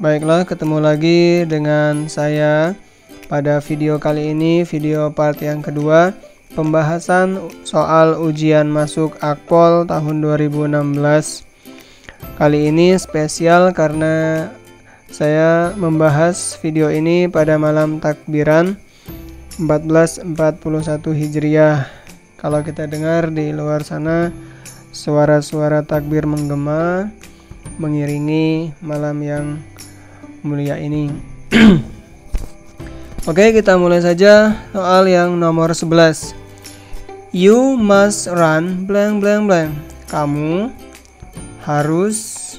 Baiklah, ketemu lagi dengan saya pada video kali ini, video part yang kedua, pembahasan soal ujian masuk Akpol tahun 2016. Kali ini spesial karena saya membahas video ini pada malam takbiran 1441 Hijriah. Kalau kita dengar di luar sana suara-suara takbir menggema mengiringi malam yang mulia ini. Oke, kita mulai saja soal yang nomor 11. You must run blank blank blank. Kamu harus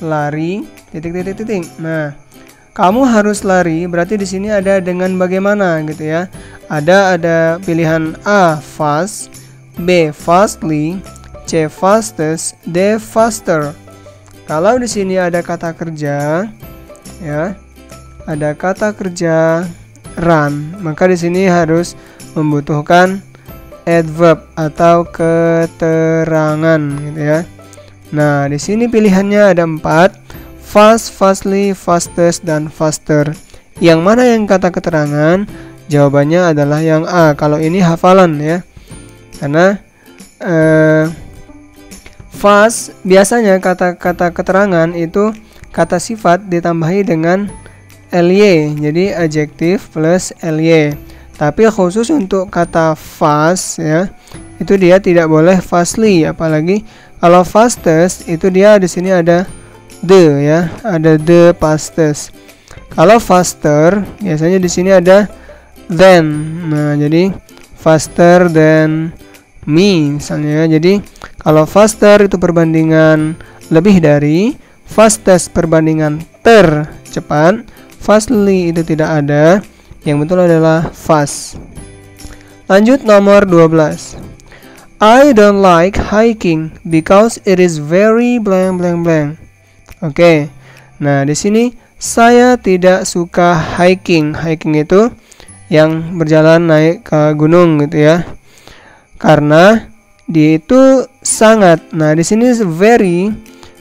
lari titik. Nah, kamu harus lari berarti di sini ada dengan bagaimana gitu ya. Ada pilihan A fast, B fastly, C fastest, D faster. Kalau di sini ada kata kerja ya, ada kata kerja run, maka di sini harus membutuhkan adverb atau keterangan gitu ya. Nah, di sini pilihannya ada 4, fast, fastly, fastest, dan faster. Yang mana yang kata keterangan? Jawabannya adalah yang A. Kalau ini hafalan ya, karena fast biasanya kata-kata keterangan itu kata sifat ditambahi dengan ly, jadi adjektif plus ly. Tapi khusus untuk kata fast ya, itu dia tidak boleh fastly, apalagi kalau fastest itu dia di sini ada the ya, ada the fastest. Kalau faster biasanya di sini ada than. Nah, jadi faster than me misalnya. Jadi kalau faster itu perbandingan lebih dari, fastest perbandingan tercepat, fastly itu tidak ada. Yang betul adalah fast. Lanjut nomor 12. I don't like hiking because it is very blank blank blank. Oke. Nah, di sini saya tidak suka hiking. Hiking itu yang berjalan naik ke gunung gitu ya. Karena dia itu sangat. Nah, di sini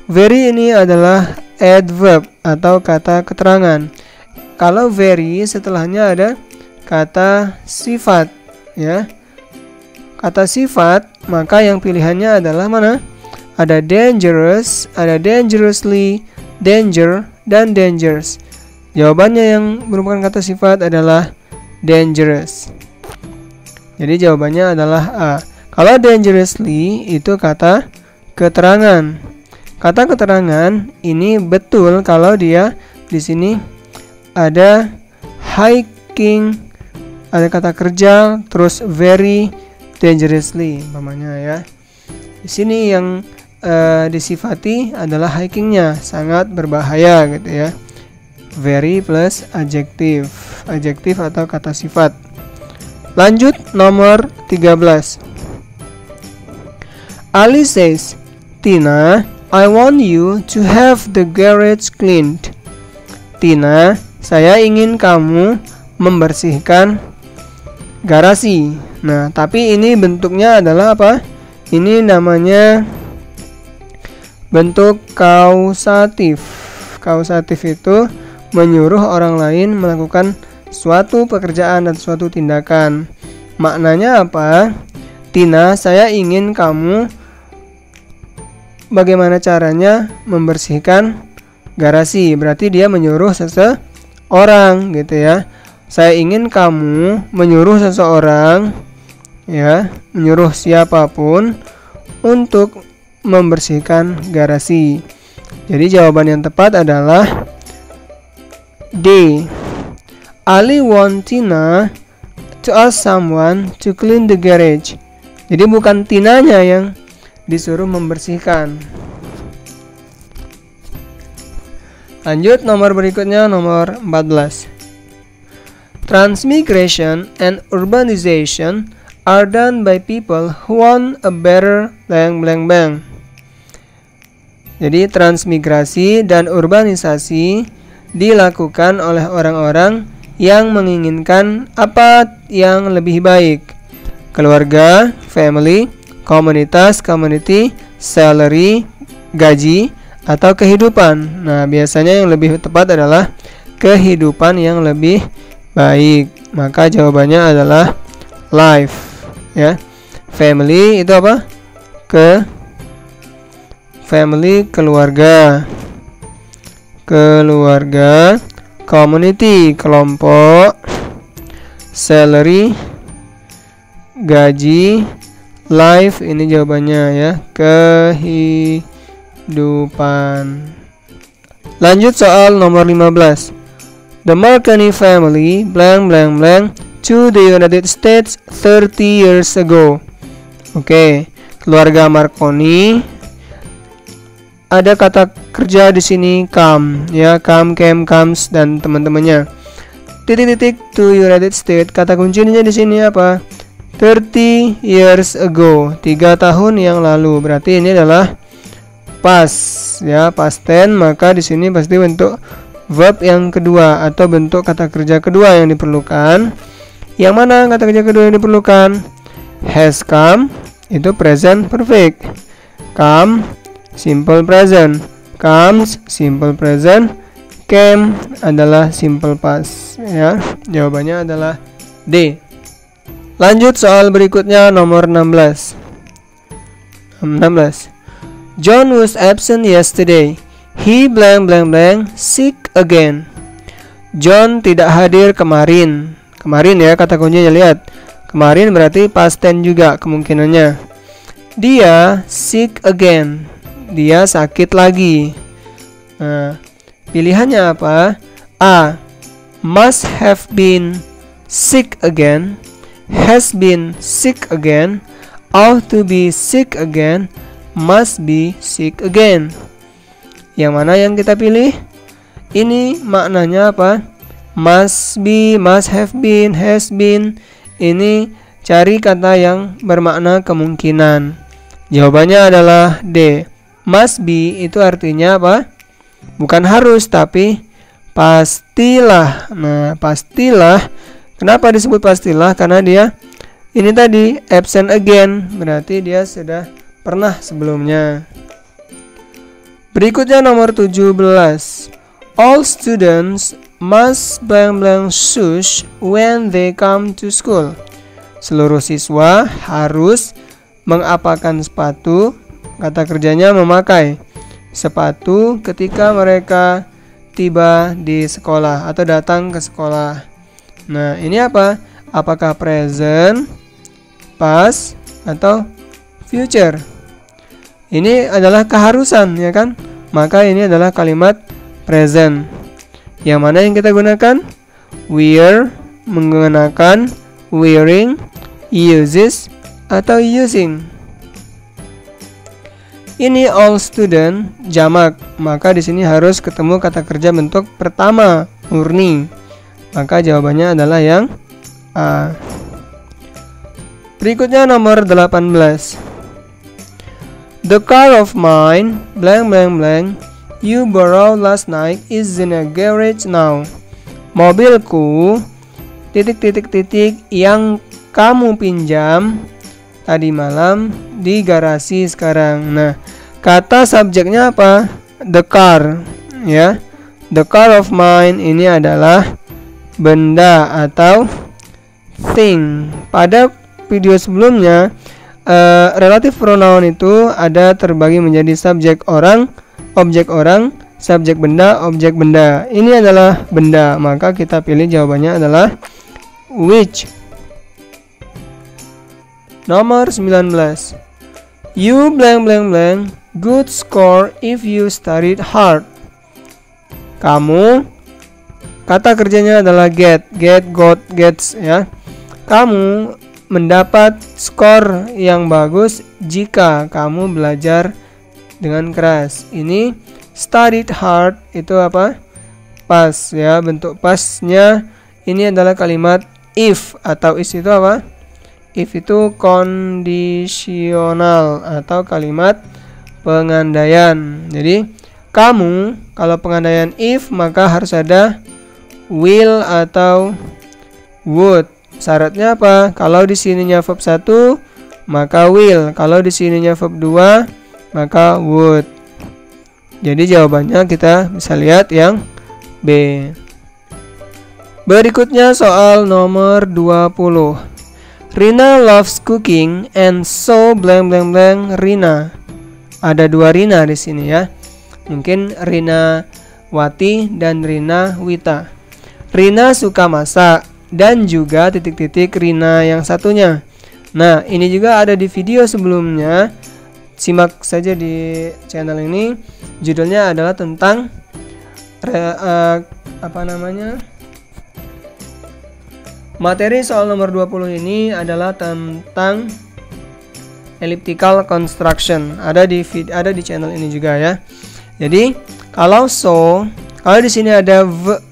very ini adalah adverb atau kata keterangan. Kalau very setelahnya ada kata sifat ya. Kata sifat, maka yang pilihannya adalah mana? Ada dangerous, ada dangerously, danger, dan dangerous. Jawabannya yang merupakan kata sifat adalah dangerous. Jadi jawabannya adalah A. Kalau dangerously itu kata keterangan. Kata keterangan ini betul kalau dia di sini ada hiking, ada kata kerja, terus very dangerously umpamanya ya. Di sini yang disifati adalah hikingnya, sangat berbahaya gitu ya. Very plus adjektif atau kata sifat. Lanjut nomor 13. Ali says, Tina, I want you to have the garage cleaned. Tina, saya ingin kamu membersihkan garasi. Nah, tapi ini bentuknya adalah apa? Ini namanya bentuk kausatif. Kausatif itu menyuruh orang lain melakukan suatu pekerjaan atau suatu tindakan. Maknanya apa? Tina, saya ingin kamu bagaimana caranya membersihkan garasi. Berarti dia menyuruh seseorang gitu ya. Saya ingin kamu menyuruh seseorang ya, menyuruh siapapun untuk membersihkan garasi. Jadi jawaban yang tepat adalah D. Ali want Tina to ask someone to clean the garage. Jadi bukan Tinanya yang disuruh membersihkan. Lanjut nomor berikutnya, nomor 14. Transmigration and urbanization are done by people who want a better blank blank blank. Jadi transmigrasi dan urbanisasi dilakukan oleh orang-orang yang menginginkan apa yang lebih baik. Keluarga, family, komunitas, community, salary, gaji, atau kehidupan. Nah, biasanya yang lebih tepat adalah kehidupan yang lebih baik. Maka jawabannya adalah life, ya. Family itu apa? Family, keluarga. Community, kelompok. Salary, gaji. Life, ini jawabannya ya, kehidupan. Lanjut soal nomor 15. The Marconi family blank blank blank to the United States 30 years ago. Oke, keluarga Marconi. Ada kata kerja di sini come, ya, come, came, comes dan teman-temannya. Titik-titik to United States, kata kuncinya di sini apa? 30 years ago, 3 tahun yang lalu. Berarti ini adalah past, ya, past tense. Maka di sini pasti bentuk verb yang kedua atau bentuk kata kerja kedua yang diperlukan. Yang mana kata kerja kedua yang diperlukan? Has come, itu present perfect. Come, simple present. Comes, simple present. Came adalah simple past, ya. Jawabannya adalah D. Lanjut soal berikutnya nomor 16. John was absent yesterday. He blank blank blank sick again. John tidak hadir kemarin. Kemarin ya kata kuncinya, lihat. Kemarin berarti past tense juga kemungkinannya. Dia sick again. Dia sakit lagi. Nah, pilihannya apa? A. Must have been sick again. Has been sick again, ought to be sick again, must be sick again. Yang mana yang kita pilih? Ini maknanya apa? Must be, must have been, has been. Ini cari kata yang bermakna kemungkinan. Jawabannya adalah D. Must be itu artinya apa? Bukan harus, tapi pastilah. Nah, pastilah. Kenapa disebut pastilah? Karena dia ini tadi absent again, berarti dia sudah pernah sebelumnya. Berikutnya nomor 17. All students must blank blank shoes when they come to school. Seluruh siswa harus mengapakan sepatu. Kata kerjanya memakai sepatu ketika mereka tiba di sekolah atau datang ke sekolah. Nah, ini apa? Apakah present, past, atau future? Ini adalah keharusan, ya kan? Maka ini adalah kalimat present. Yang mana yang kita gunakan? Wear, menggunakan, wearing, uses, atau using. Ini all student, jamak. Maka di sini harus ketemu kata kerja bentuk pertama, murni. Maka jawabannya adalah yang A. Berikutnya nomor 18. The car of mine blank blank blank you borrowed last night is in a garage now. Mobilku titik yang kamu pinjam tadi malam di garasi sekarang. Nah, kata subjeknya apa? The car, ya. The car of mine ini adalah benda atau thing. Pada video sebelumnya relatif pronoun itu ada terbagi menjadi subjek orang, objek orang, subjek benda, objek benda. Ini adalah benda, maka kita pilih jawabannya adalah which. Nomor 19. You blank blank blank good score if you studied hard. Kamu, kata kerjanya adalah get, got, gets, ya. Kamu mendapat skor yang bagus jika kamu belajar dengan keras. Ini studied hard itu apa? Past, ya. Bentuk pastnya ini adalah kalimat if atau is itu apa? If itu kondisional atau kalimat pengandaian. Jadi kamu, kalau pengandaian if maka harus ada will atau would. Syaratnya apa? Kalau di sininya verb 1 maka will, kalau di sininya verb 2 maka would. Jadi jawabannya kita bisa lihat yang B. Berikutnya soal nomor 20. Rina loves cooking and so blank blank blank Rina. Ada dua Rina di sini ya. Mungkin Rina Wati dan Rina Wita. Rina suka masak dan juga titik-titik Rina yang satunya. Nah, ini juga ada di video sebelumnya. Simak saja di channel ini. Judulnya adalah tentang materi soal nomor 20 ini adalah tentang elliptical construction. Ada di channel ini juga ya. Jadi, kalau di sini ada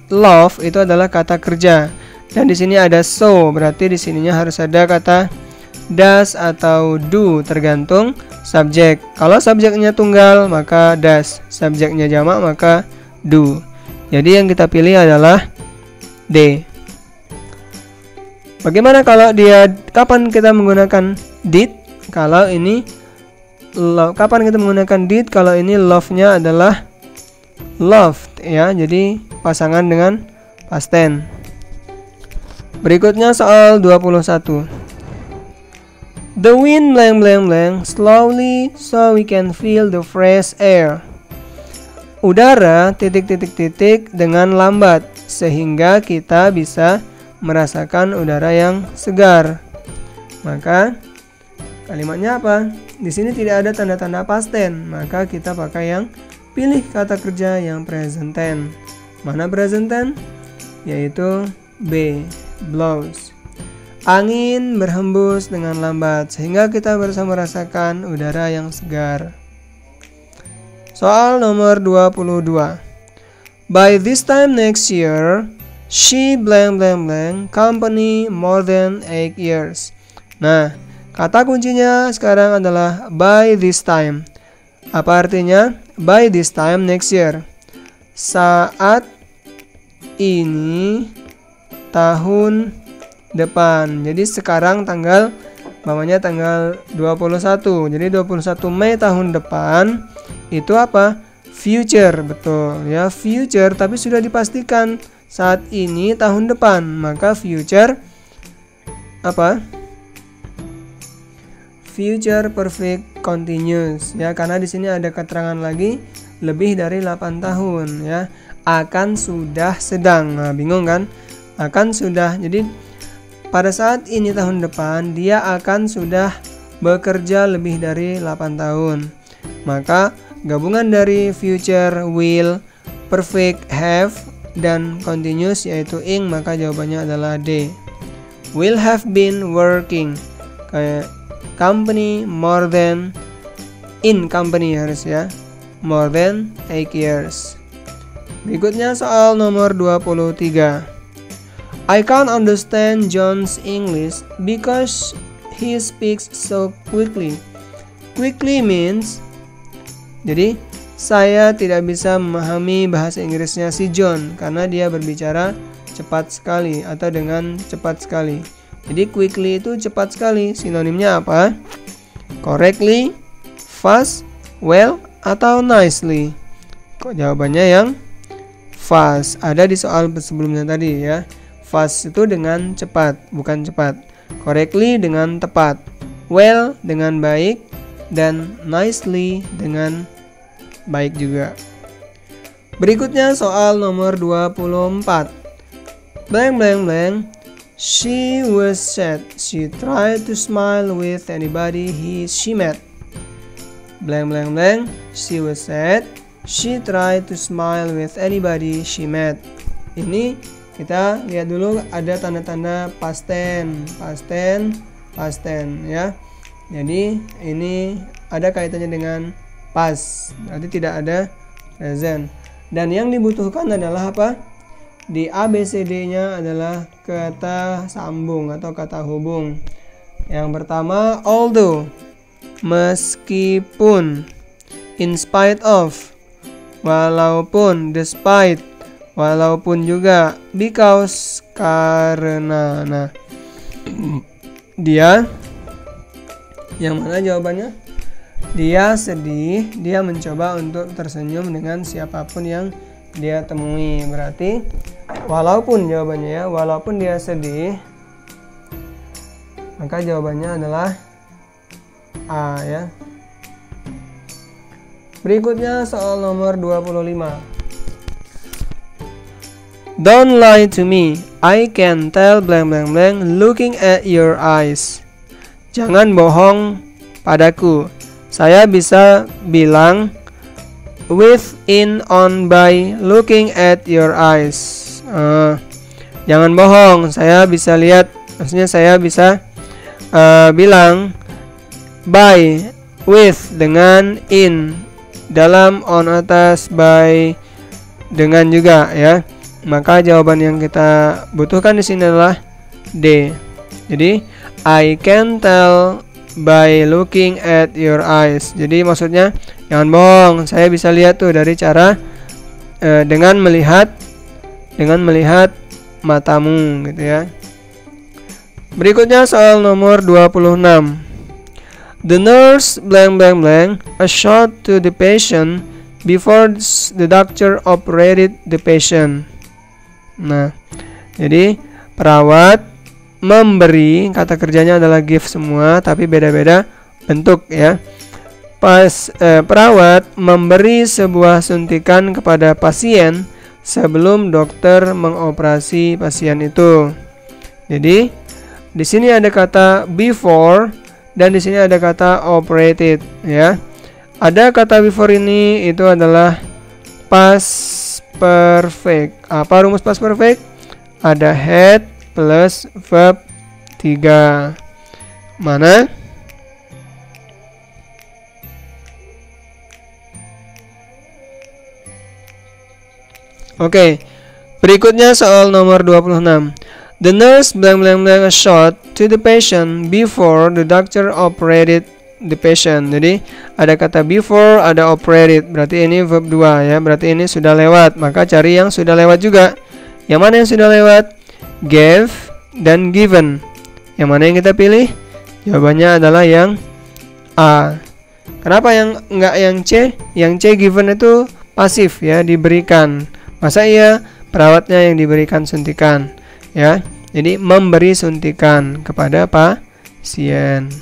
love itu adalah kata kerja. Dan di sini ada so, berarti di sininya harus ada kata does atau do, tergantung subjek. Kalau subjeknya tunggal maka does, subjeknya jamak maka do. Jadi yang kita pilih adalah D. Bagaimana kalau kapan kita menggunakan did? Kalau ini kapan kita menggunakan did? Kalau ini love-nya adalah loved ya. Jadi pasangan dengan past tense. Berikutnya soal 21. The wind blank blank blank slowly so we can feel the fresh air. Udara titik-titik-titik dengan lambat sehingga kita bisa merasakan udara yang segar. Maka kalimatnya apa? Di sini tidak ada tanda-tanda past tense, maka kita pakai yang pilih kata kerja yang present tense. Mana present tense? Yaitu B, blows. Angin berhembus dengan lambat sehingga kita bisa merasakan udara yang segar. Soal nomor 22. By this time next year, she blank blank blank company more than 8 years. Nah, kata kuncinya sekarang adalah by this time. Apa artinya? By this time next year. Saat ini tahun depan. Jadi sekarang tanggal 21. Jadi 21 Mei tahun depan itu apa? Future, betul ya, future, tapi sudah dipastikan saat ini tahun depan, maka future apa? Future perfect continuous ya, karena di sini ada keterangan lagi lebih dari 8 tahun ya. Akan, sudah, sedang. Nah, bingung kan? Akan, sudah. Jadi pada saat ini tahun depan dia akan sudah bekerja lebih dari 8 tahun. Maka gabungan dari future, will, perfect, have, dan continuous yaitu ing, maka jawabannya adalah D. Will have been working kayak company more than, in company harus ya, more than 8 years. Berikutnya soal nomor 23. I can't understand John's English because he speaks so quickly. Quickly means, jadi saya tidak bisa memahami bahasa Inggrisnya si John karena dia berbicara cepat sekali atau dengan cepat sekali. Jadi quickly itu cepat sekali. Sinonimnya apa? Correctly, fast, well, atau nicely. Kok jawabannya yang fast? Ada di soal sebelumnya tadi ya. Fast itu dengan cepat, bukan cepat. Correctly dengan tepat. Well dengan baik. Dan nicely dengan baik juga. Berikutnya soal nomor 24. Blank blank blank. She was sad. She tried to smile with anybody she met. Blank blank blank. She was sad. She tried to smile with anybody she met. Ini kita lihat dulu ada tanda-tanda past tense, past tense, past tense ya. Jadi ini ada kaitannya dengan past, berarti tidak ada present. Dan yang dibutuhkan adalah apa? Di ABCD-nya adalah kata sambung atau kata hubung. Yang pertama although, meskipun, in spite of, walaupun, despite, walaupun juga, because, karena. Nah, dia yang mana jawabannya? Dia sedih, dia mencoba untuk tersenyum dengan siapapun yang dia temui. Berarti walaupun jawabannya ya, walaupun dia sedih, maka jawabannya adalah A ya. Berikutnya soal nomor 25. Don't lie to me, I can tell blank blank blank looking at your eyes. Jangan bohong padaku, saya bisa bilang within on by looking at your eyes. Jangan bohong, saya bisa lihat, maksudnya saya bisa bilang by with dengan in, dalam on atas, by dengan juga ya. Maka jawaban yang kita butuhkan di sini adalah D. Jadi I can tell by looking at your eyes. Jadi maksudnya jangan bohong, saya bisa lihat tuh dari cara dengan melihat matamu gitu ya. Berikutnya soal nomor 26. The nurse blank blank blank a shot to the patient before the doctor operated the patient. Nah, jadi perawat memberi, kata kerjanya adalah give semua tapi beda-beda bentuk ya. Perawat memberi sebuah suntikan kepada pasien sebelum dokter mengoperasi pasien itu. Jadi di sini ada kata before dan di sini ada kata operated ya. Ada kata before ini itu adalah past perfect. Apa rumus past perfect? Ada had plus verb 3. Mana? Oke. Berikutnya soal nomor 26. The nurse blank blank blank a shot to the patient before the doctor operated the patient. Jadi ada kata before, ada operated. Berarti ini verb 2 ya. Berarti ini sudah lewat. Maka cari yang sudah lewat juga. Yang mana yang sudah lewat? Gave dan given. Yang mana yang kita pilih? Jawabannya adalah yang A. Kenapa yang enggak yang C? Yang C given itu pasif ya, diberikan. Masa iya perawatnya yang diberikan suntikan ya. Jadi memberi suntikan kepada pasien.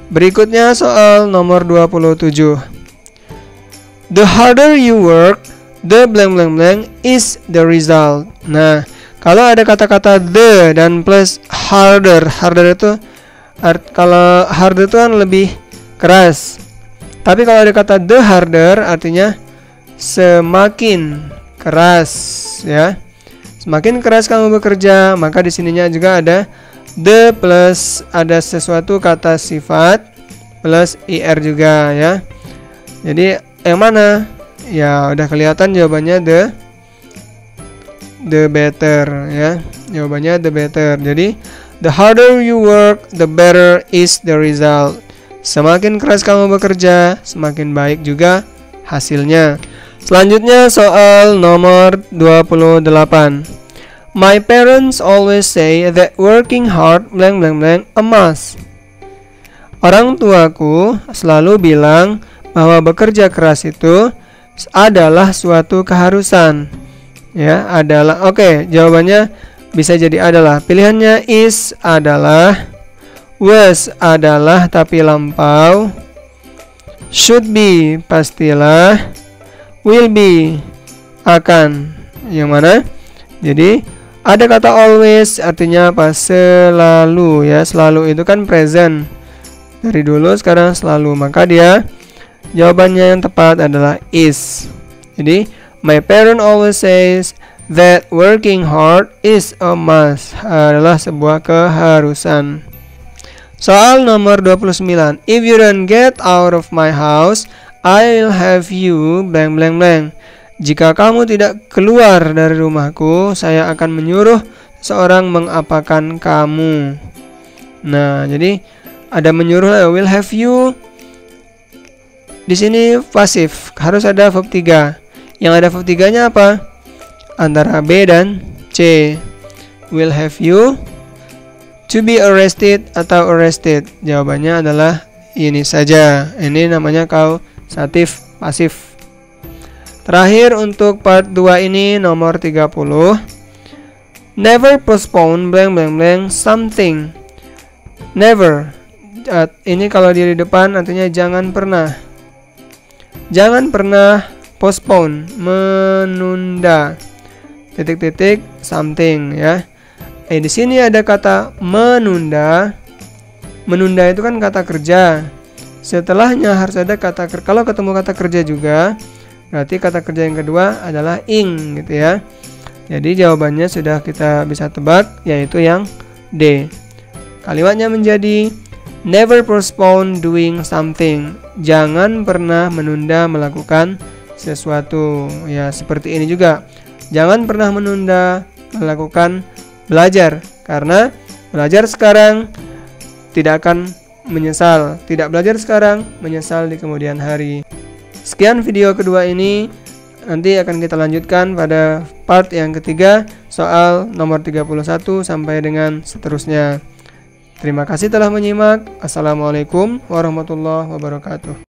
Berikutnya soal nomor 27. The harder you work, the blank blank blank is the result. Nah, kalau ada kata-kata the dan plus harder, harder itu kalau harder itu kan lebih keras. Tapi kalau ada kata the harder artinya semakin keras ya. Semakin keras kamu bekerja, maka di sininya juga ada the plus ada sesuatu kata sifat plus ir juga ya. Jadi yang mana? Ya udah kelihatan jawabannya the better ya. Jawabannya the better. Jadi the harder you work, the better is the result. Semakin keras kamu bekerja, semakin baik juga hasilnya. Selanjutnya soal nomor 28. My parents always say that working hard blank blank blank a must. Orang tuaku selalu bilang bahwa bekerja keras itu adalah suatu keharusan. Ya, adalah. Oke, jawabannya bisa jadi adalah. Pilihannya is adalah, was adalah tapi lampau, should be pastilah, will be akan. Yang mana? Jadi ada kata always artinya apa? Selalu ya. Selalu itu kan present. Dari dulu sekarang selalu. Maka dia jawabannya yang tepat adalah is. Jadi my parent always says that working hard is a must. Adalah sebuah keharusan. Soal nomor 29. If you don't get out of my house, I'll have you blank blank blank. Jika kamu tidak keluar dari rumahku, saya akan menyuruh seorang mengapakan kamu. Nah, jadi ada menyuruh will have you. Di sini pasif, harus ada verb 3. Yang ada verb 3-nya apa? Antara B dan C. Will have you to be arrested atau arrested. Jawabannya adalah ini saja. Ini namanya kausatif pasif. Terakhir untuk part 2 ini nomor 30. Never postpone blank blank blank something. Never. Ini kalau di depan artinya jangan pernah. Jangan pernah postpone, menunda. Titik-titik something ya. Di sini ada kata menunda. Menunda itu kan kata kerja. Setelahnya harus ada kata kerja. Kalau ketemu kata kerja juga, berarti kata kerja yang kedua adalah ing gitu ya. Jadi jawabannya sudah kita bisa tebak, yaitu yang D. Kalimatnya menjadi never postpone doing something. Jangan pernah menunda melakukan sesuatu. Ya, seperti ini juga. Jangan pernah menunda melakukan belajar, karena belajar sekarang tidak akan menyesal. Tidak belajar sekarang, menyesal di kemudian hari. Sekian video kedua ini. Nanti akan kita lanjutkan pada part yang ketiga, soal nomor 31 sampai dengan seterusnya. Terima kasih telah menyimak. Assalamualaikum warahmatullahi wabarakatuh.